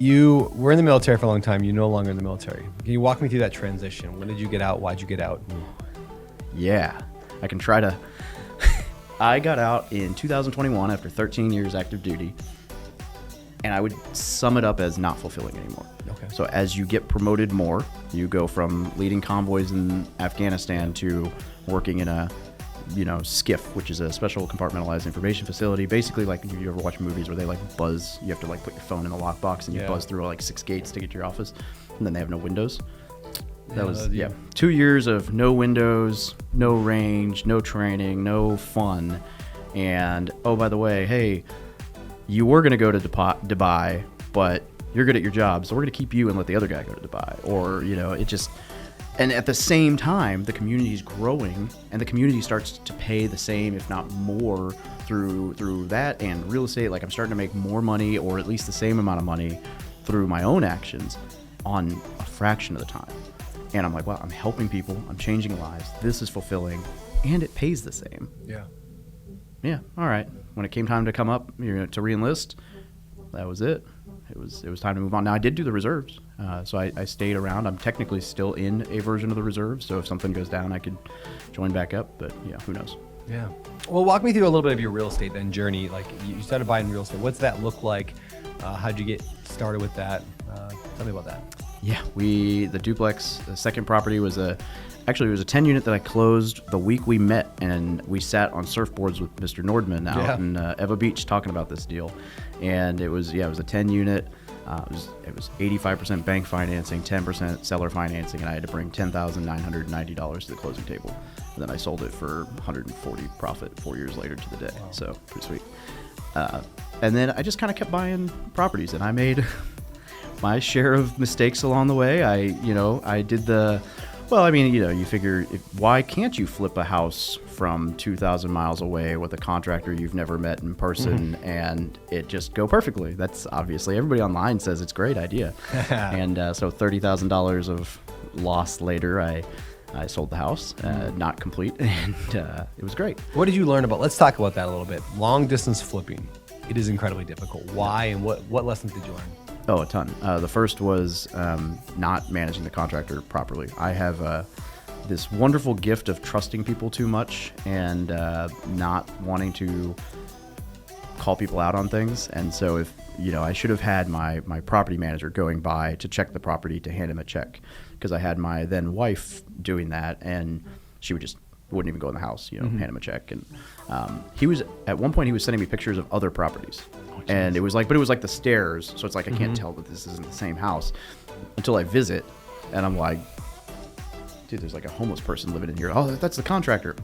You were in the military for a long time. You're no longer in the military. Can you walk me through that transition? When did you get out? Why'd you get out? Yeah, I can try to. I got out in 2021 after 13 years active duty, and I would sum it up as not fulfilling anymore. Okay. So as you get promoted more, you go from leading convoys in Afghanistan to working in a, SCIF, which is a special compartmentalized information facility. Basically, like you ever watch movies where they like buzz, you have to like put your phone in the lockbox and you buzz through like 6 gates to get to your office, and then they have no windows. That was 2 years of no windows, no range, no training, no fun. And oh, by the way, hey, you were going to go to Dubai, but you're good at your job, so we're going to keep you and let the other guy go to Dubai. Or, it just... And at the same time, the community is growing, and the community starts to pay the same, if not more, through that and real estate. Like, I'm starting to make more money, or at least the same amount of money, through my own actions on a fraction of the time. And I'm like, wow, I'm helping people, I'm changing lives, this is fulfilling, and it pays the same. Yeah, all right. When it came time to come up, to re-enlist, that was it. It was time to move on. Now, I did do the reserves, so I stayed around. I'm technically still in a version of the reserves, so if something goes down, I could join back up, but yeah, who knows? Yeah. Well, walk me through a little bit of your real estate then journey. Like, you started buying real estate. What's that look like? How'd you get started with that? Tell me about that. Yeah, the duplex, the second property was actually it was a 10 unit that I closed the week we met, and we sat on surfboards with Mr. Nordman out in Eva Beach talking about this deal. And it was a 10 unit. It was 85% bank financing, 10% seller financing, and I had to bring $10,990 to the closing table. And then I sold it for $140 profit 4 years later to the day. Wow. So pretty sweet. And then I just kind of kept buying properties, and I made my share of mistakes along the way. I did you figure, why can't you flip a house from 2,000 miles away with a contractor you've never met in person and it just go perfectly? That's obviously, everybody online says it's a great idea. And so $30,000 of loss later, I sold the house, not complete, and it was great. What did you learn about? Let's talk about that a little bit. Long distance flipping. It is incredibly difficult. Why, and what lessons did you learn? Oh, a ton. The first was not managing the contractor properly. I have this wonderful gift of trusting people too much and not wanting to call people out on things. And so if, I should have had my property manager going by to check the property to hand him a check, because I had my then wife doing that, and she wouldn't even go in the house, hand him a check. And at one point he was sending me pictures of other properties. And it was like the stairs, so it's like I can't tell that this isn't the same house until I visit, and I'm like, dude, there's like a homeless person living in here. Oh, that's the contractor.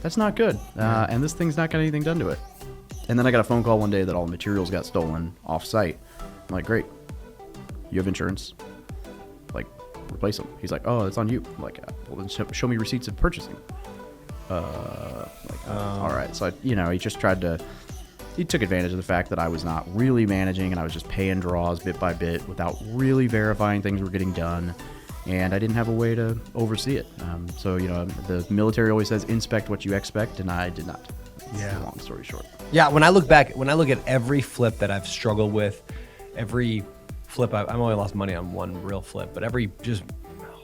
That's not good. And this thing's not got anything done to it. And then I got a phone call one day that all the materials got stolen off-site. I'm like, great. You have insurance. Like, replace them. He's like, oh, it's on you. I'm like, well, then show me receipts of purchasing. All right. So, he just tried to... He took advantage of the fact that I was not really managing, and I was just paying draws bit by bit without really verifying things were getting done, and I didn't have a way to oversee it. So the military always says inspect what you expect, and I did not. Yeah. Long story short. Yeah. When I look at every flip that I've struggled with, every flip I've only lost money on one real flip, but every just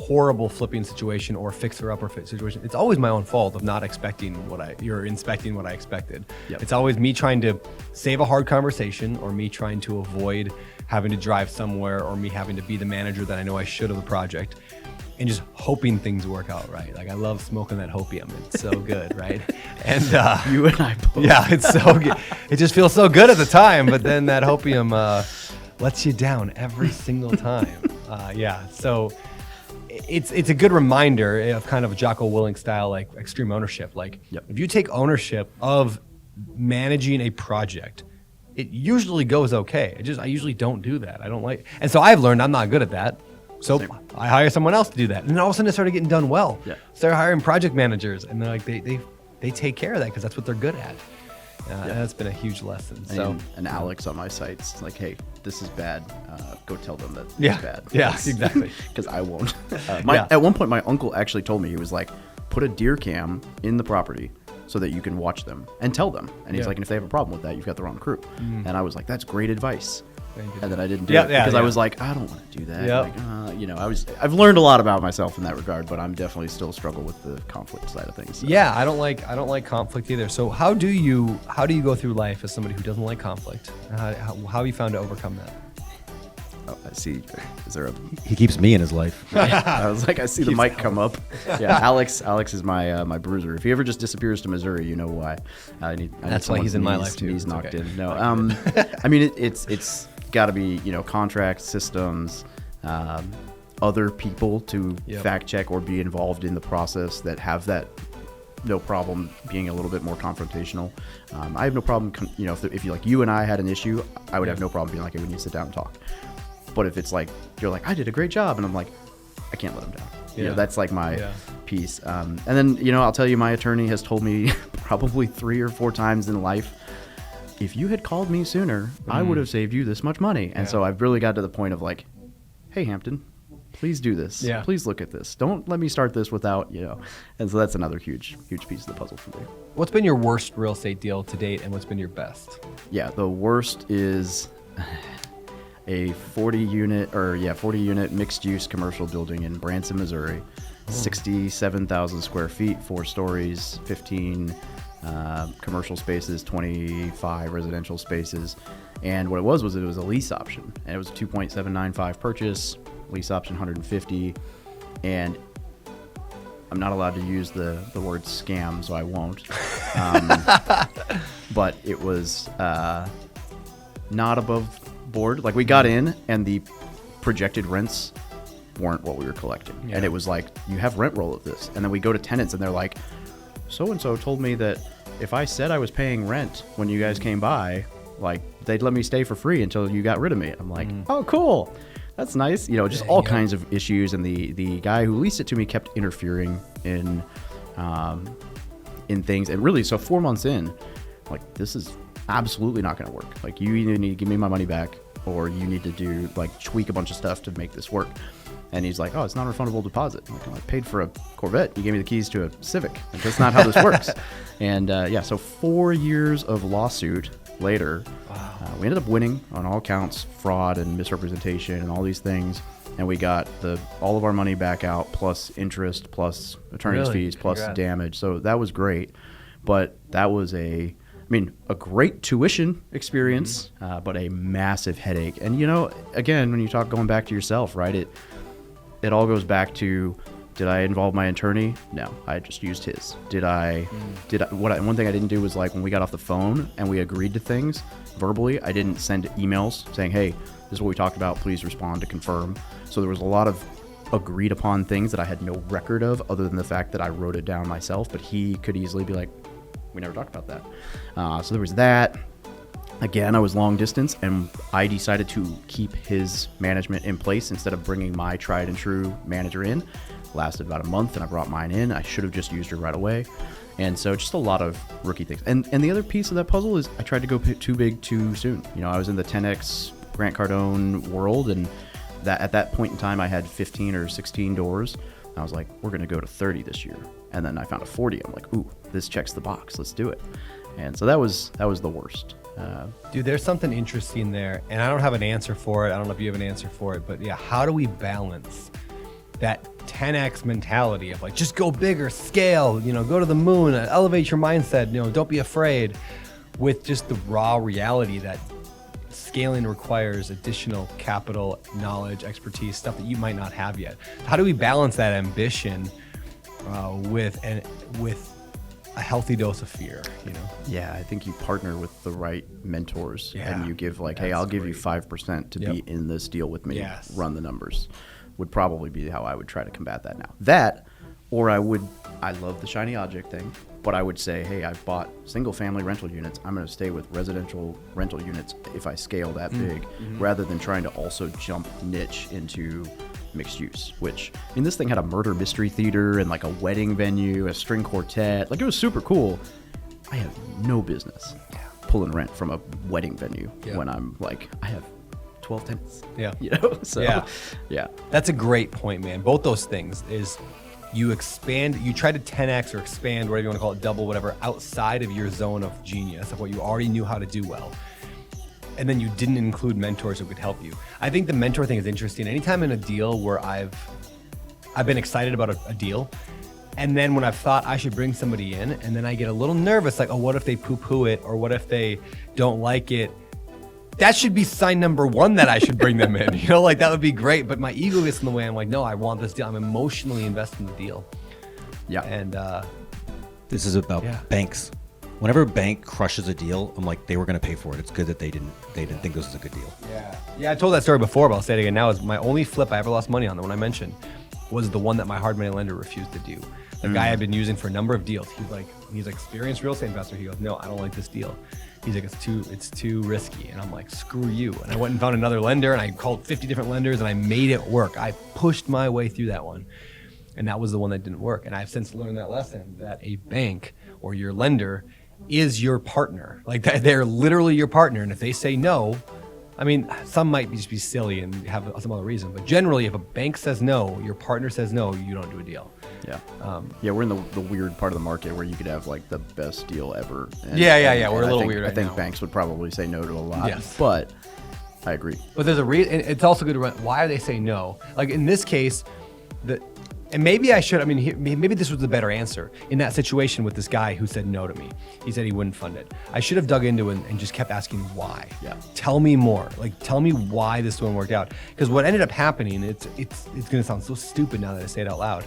horrible flipping situation or fixer-upper situation, it's always my own fault of not expecting you're inspecting what I expected. Yep. It's always me trying to save a hard conversation, or me trying to avoid having to drive somewhere, or me having to be the manager that I know I should of the project, and just hoping things work out right. Like, I love smoking that hopium. It's so good, right? And you and I both. Yeah, it's so good. It just feels so good at the time, but then that hopium lets you down every single time. So it's a good reminder of kind of a Jocko Willink style, like extreme ownership. Like, if you take ownership of managing a project, it usually goes okay. I usually don't do that. I don't like, and so I've learned I'm not good at that. So I hire someone else to do that, and then all of a sudden it started getting done well. Started hiring project managers, and they're like they take care of that because that's what they're good at. And that's been a huge lesson. And Alex on my site's like, hey, this is bad. Go tell them that it's bad. Yeah, exactly. Because I won't. At one point, my uncle actually told me, he was like, put a deer cam in the property so that you can watch them and tell them. And he's like, and if they have a problem with that, you've got the wrong crew. And I was like, that's great advice. and then I didn't do Yeah, it yeah, because I yeah. was like, I don't want to do that. Yep. Like, I've learned a lot about myself in that regard, but I'm definitely still struggle with the conflict side of things. So. Yeah, I don't like conflict either. So how do you go through life as somebody who doesn't like conflict? How have you found to overcome that? Oh, I see. Is there a? He keeps me in his life. I was like, I see the mic come up. Yeah, Alex is my my bruiser. If he ever just disappears to Missouri, you know why. I need That's why he's in my life, too. He's It's knocked okay. in. No, I mean it's got to be contracts, systems, other people to Yep. fact check or be involved in the process that have that. No problem being a little bit more confrontational. I have no problem, if you and I had an issue, I would have no problem being like, hey, we need to sit down and talk. But if it's like, you're like, I did a great job, and I'm like, I can't let him down. Yeah. That's like my Yeah. piece. And then, I'll tell you, my attorney has told me probably 3 or 4 times in life, if you had called me sooner, I would have saved you this much money. And Yeah. so I've really got to the point of like, hey, Hampton, please do this. Yeah. Please look at this. Don't let me start this without, And so that's another huge piece of the puzzle for me. What's been your worst real estate deal to date, and what's been your best? Yeah, the worst is a 40 unit mixed use commercial building in Branson, Missouri. 67,000 square feet, 4 stories, 15 commercial spaces, 25 residential spaces. And what it was a lease option, and it was a 2.795 purchase, lease option 150, and I'm not allowed to use the word scam, so I won't. But it was not above board. Like, we got in, and the projected rents weren't what we were collecting. Yeah. And it was like, you have rent roll of this. And then we go to tenants, and they're like, so-and-so told me that if I said I was paying rent when you guys came by, like, they'd let me stay for free until you got rid of me. I'm like, oh, cool. That's nice. Just all kinds of issues. And the guy who leased it to me kept interfering in things. And really, so 4 months in, like, this is absolutely not going to work. Like, you either need to give me my money back, or you need to do, like, tweak a bunch of stuff to make this work. And he's like, oh, it's non-refundable deposit. I'm like, oh, I paid for a Corvette. You gave me the keys to a Civic. Like, that's not how this works. And so 4 years of lawsuit later, we ended up winning on all counts, fraud and misrepresentation and all these things. And we got all of our money back out, plus interest, plus attorney's Really? fees, plus Congrats. damage. So that was great. But that was a great tuition experience, but a massive headache. And, again, when you talk going back to yourself, right, it all goes back to, did I involve my attorney? No, I just used his. One thing I didn't do was, like, when we got off the phone and we agreed to things verbally, I didn't send emails saying, hey, this is what we talked about, please respond to confirm. So there was a lot of agreed upon things that I had no record of, other than the fact that I wrote it down myself, but he could easily be like, we never talked about that. So there was that. Again, I was long distance, and I decided to keep his management in place instead of bringing my tried and true manager in. Lasted about a month, and I brought mine in. I should have just used her right away. And so just a lot of rookie things. And the other piece of that puzzle is I tried to go too big too soon. I was in the 10X Grant Cardone world, and that at that point in time, I had 15 or 16 doors. I was like, we're going to go to 30 this year. And then I found a 40. I'm like, ooh, this checks the box. Let's do it. And so that was the worst. Dude, there's something interesting there, and I don't have an answer for it. I don't know if you have an answer for it, but yeah, how do we balance that 10X mentality of, like, just go bigger, scale, go to the moon, elevate your mindset, don't be afraid, with just the raw reality that scaling requires additional capital, knowledge, expertise, stuff that you might not have yet. How do we balance that ambition with a healthy dose of fear? Yeah, I think you partner with the right mentors, Yeah, and you give, like, hey, that's I'll give you great. 5% to be in this deal with me. Yes. Run the numbers. Would probably be how I would try to combat that now. That, or I love the shiny object thing, but I would say, hey, I've bought single family rental units. I'm going to stay with residential rental units if I scale that big, rather than trying to also jump niche into mixed use, which, this thing had a murder mystery theater and, like, a wedding venue, a string quartet. Like, it was super cool. I have no business pulling rent from a wedding venue when I'm like, I have 12 tenants. Yeah. So, yeah. That's a great point, man. Both those things is you try to 10X or expand, whatever you want to call it, double, whatever, outside of your zone of genius, of what you already knew how to do well. and then you didn't include mentors who could help you. I think the mentor thing is interesting. Anytime in a deal where I've been excited about a deal, and then when I've thought I should bring somebody in, and then I get a little nervous, like, oh, what if they poo-poo it, or what if they don't like it? That should be sign number one that I should bring them in. You know, like that would be great. But my ego gets in the way. I'm like, no, I want this deal. I'm emotionally invested in the deal. Yeah. And this is about banks. Whenever a bank crushes a deal, I'm like, they were going to pay for it. It's good that they didn't think this was a good deal. yeah, I told that story before, but I'll say it again now. Is my only flip I ever lost money on, the one I mentioned, was the one that my hard money lender refused to do. The guy I've been using for a number of deals. He's an experienced real estate investor. He goes, no, I don't like this deal. He's like, it's too risky. And I'm like, screw you. And I went and found another lender, and I called 50 different lenders, and I made it work. I pushed my way through that one. And that was the one that didn't work. And I've since learned that lesson, that a bank or your lender is your partner. Like they're literally your partner. And if they say no, I mean, some might just be silly and have some other reason. But generally, if a bank says no, your partner says no, you don't do a deal. Yeah. We're in the weird part of the market where you could have like the best deal ever. And, Yeah. We're a little weird. I think banks would probably say no to a lot. Yes. But I agree. But there's a reason. It's also good to run. Why are they saying no? Like in this case, and maybe I should. I mean, maybe this was the better answer in that situation with this guy who said no to me. He said he wouldn't fund it. I should have dug into it and just kept asking why. Yeah. Tell me more. Like, tell me why this one worked out. Because what ended up happening, it's going to sound so stupid now that I say it out loud,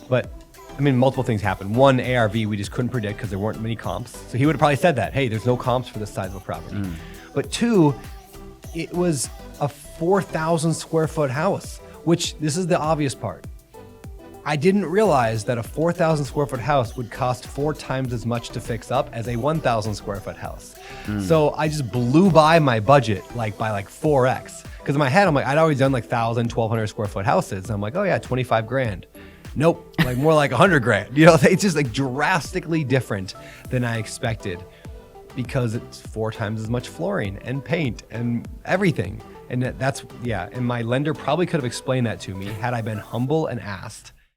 but I mean, multiple things happened. One, ARV, we just couldn't predict because there weren't many comps. So he would have probably said that, hey, there's no comps for this size of a property. But two, it was a 4,000 square foot house, which this is the obvious part. I didn't realize that a 4,000 square foot house would cost 4 times as much to fix up as a 1,000 square foot house. So I just blew by my budget by 4x. Because in my head, I'm like, I'd always done 1,000, 1,200 square foot houses. And I'm like, oh yeah, 25 grand. Nope, more like 100 grand. You know, it's just drastically different than I expected because it's 4 times as much flooring and paint and everything. And and my lender probably could have explained that to me had I been humble and asked.